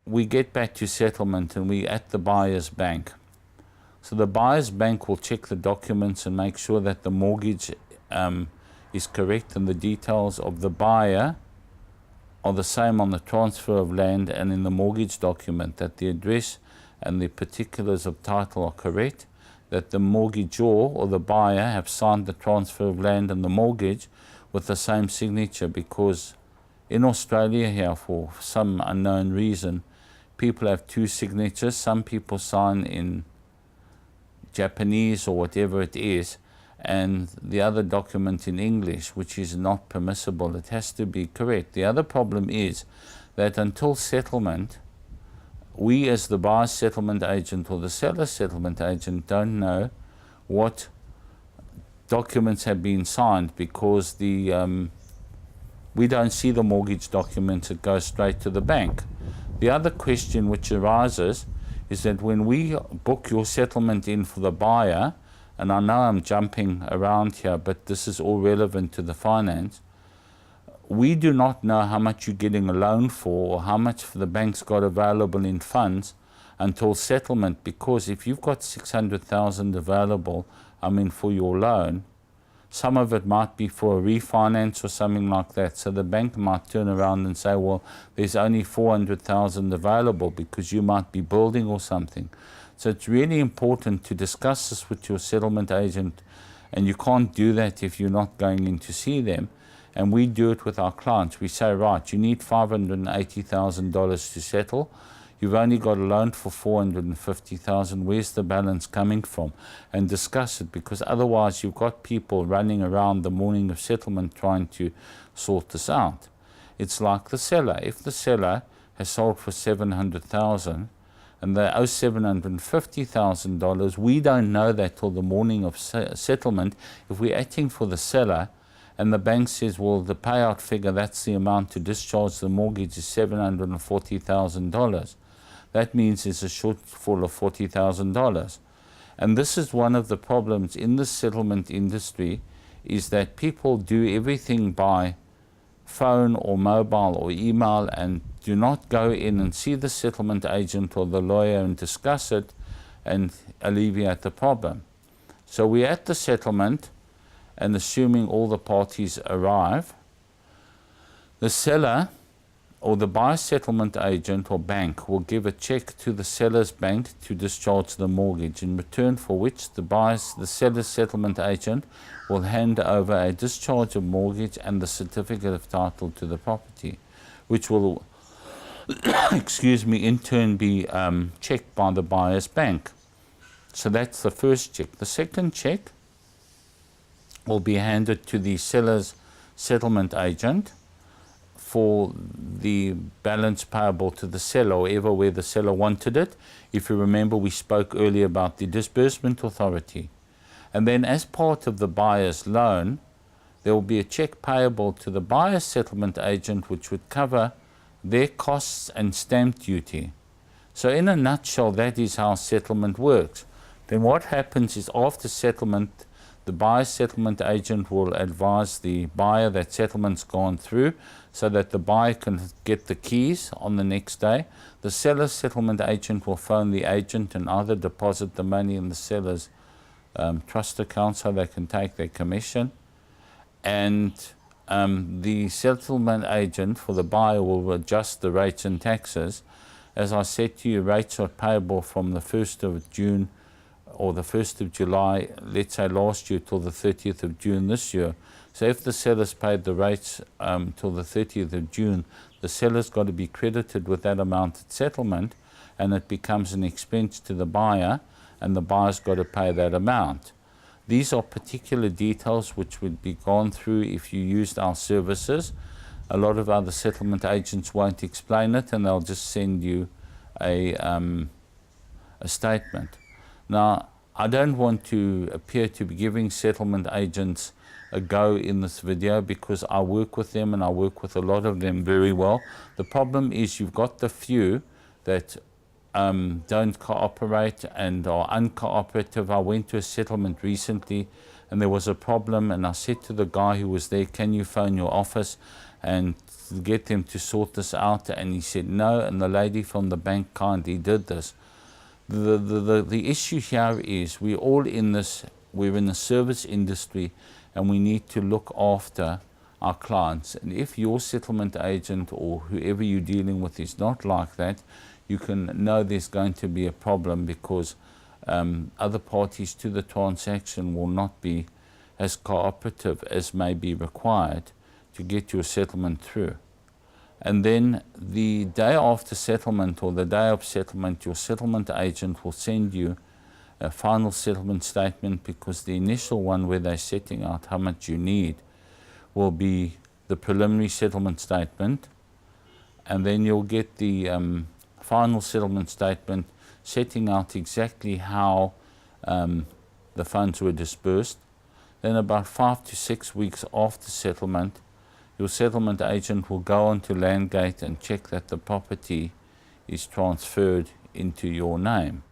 we get back to settlement and we at the buyer's bank. So the buyer's bank will check the documents and make sure that the mortgage is correct and the details of the buyer are the same on the transfer of land and in the mortgage document, that the address and the particulars of title are correct, that the mortgagor or the buyer have signed the transfer of land and the mortgage with the same signature, because in Australia here, for some unknown reason, people have two signatures. Some people sign in Japanese or whatever it is, and the other document in English, which is not permissible. It has to be correct. The other problem is that until settlement, we as the buyer's settlement agent or the seller's settlement agent don't know what documents have been signed, because we don't see the mortgage documents. It goes straight to the bank. The other question which arises is that when we book your settlement in for the buyer, and I know I'm jumping around here, but this is all relevant to the finance, we do not know how much you're getting a loan for or how much the bank's got available in funds until settlement, because if you've got 600,000 available, for your loan, some of it might be for a refinance or something like that. So the bank might turn around and say, well, there's only 400,000 available because you might be building or something. So it's really important to discuss this with your settlement agent, and you can't do that if you're not going in to see them. And we do it with our clients. We say, right, you need $580,000 to settle. You've only got a loan for $450,000. Where's the balance coming from? And discuss it, because otherwise you've got people running around the morning of settlement trying to sort this out. It's like the seller. If the seller has sold for $700,000 and they owe $750,000, we don't know that till the morning of settlement. If we're acting for the seller and the bank says, well, the payout figure, that's the amount to discharge the mortgage, is $740,000. That means there's a shortfall of $40,000. And this is one of the problems in the settlement industry, is that people do everything by phone or mobile or email and do not go in and see the settlement agent or the lawyer and discuss it and alleviate the problem. So we're at the settlement, and assuming all the parties arrive, the seller or the buyer settlement agent or bank will give a check to the seller's bank to discharge the mortgage, in return for which the seller's settlement agent will hand over a discharge of mortgage and the certificate of title to the property, which will in turn be checked by the buyer's bank. So that's the first check. The second check will be handed to the seller's settlement agent for the balance payable to the seller, or ever where the seller wanted it. If you remember, we spoke earlier about the disbursement authority. And then as part of the buyer's loan, there will be a check payable to the buyer's settlement agent, which would cover their costs and stamp duty. So in a nutshell, that is how settlement works. Then what happens is, after settlement, the buyer's settlement agent will advise the buyer that settlement's gone through, so that the buyer can get the keys on the next day. The seller's settlement agent will phone the agent and either deposit the money in the seller's trust account so they can take their commission. And the settlement agent for the buyer will adjust the rates and taxes. As I said to you, rates are payable from the 1st of June or the 1st of July, let's say last year, till the 30th of June this year. So if the seller's paid the rates till the 30th of June, the seller's got to be credited with that amount at settlement, and it becomes an expense to the buyer, and the buyer's got to pay that amount. These are particular details which would be gone through if you used our services. A lot of other settlement agents won't explain it, and they'll just send you a statement. Now, I don't want to appear to be giving settlement agents a go in this video, because I work with them and I work with a lot of them very well. The problem is you've got the few that don't cooperate and are uncooperative. I went to a settlement recently and there was a problem, and I said to the guy who was there, can you phone your office and get them to sort this out? And he said no, and the lady from the bank kindly did this. The issue here is we're all in this, we're in the service industry, and we need to look after our clients. And if your settlement agent or whoever you're dealing with is not like that, you can know there's going to be a problem, because other parties to the transaction will not be as cooperative as may be required to get your settlement through. And then the day after settlement or the day of settlement, your settlement agent will send you a final settlement statement, because the initial one where they're setting out how much you need will be the preliminary settlement statement, and then you'll get the final settlement statement setting out exactly how the funds were dispersed. Then about 5 to 6 weeks after settlement, your settlement agent will go onto Landgate and check that the property is transferred into your name.